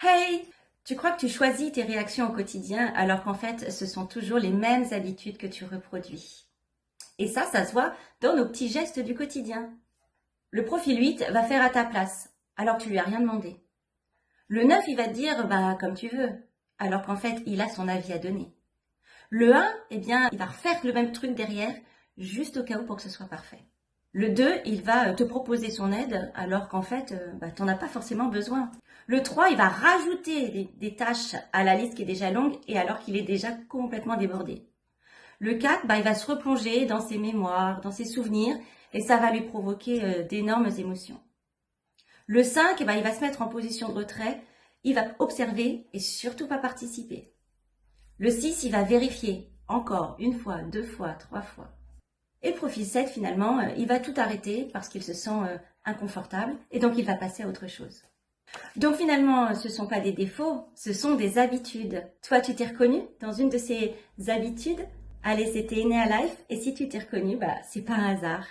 Hey, tu crois que tu choisis tes réactions au quotidien alors qu'en fait, ce sont toujours les mêmes habitudes que tu reproduis. Et ça se voit dans nos petits gestes du quotidien. Le profil 8 va faire à ta place alors que tu lui as rien demandé. Le 9, il va te dire bah comme tu veux alors qu'en fait, il a son avis à donner. Le 1, eh bien, il va refaire le même truc derrière juste au cas où pour que ce soit parfait. Le 2, il va te proposer son aide alors qu'en fait, tu n'en as pas forcément besoin. Le 3, il va rajouter des tâches à la liste qui est déjà longue et alors qu'il est déjà complètement débordé. Le 4, il va se replonger dans ses mémoires, dans ses souvenirs et ça va lui provoquer d'énormes émotions. Le 5, il va se mettre en position de retrait, il va observer et surtout pas participer. Le 6, il va vérifier encore une fois, deux fois, trois fois. Et le profil 7, finalement, il va tout arrêter parce qu'il se sent inconfortable et donc il va passer à autre chose. Donc finalement, ce ne sont pas des défauts, ce sont des habitudes. Toi, tu t'es reconnu dans une de ces habitudes? Allez, c'était Enea Life et si tu t'es reconnu, c'est pas un hasard.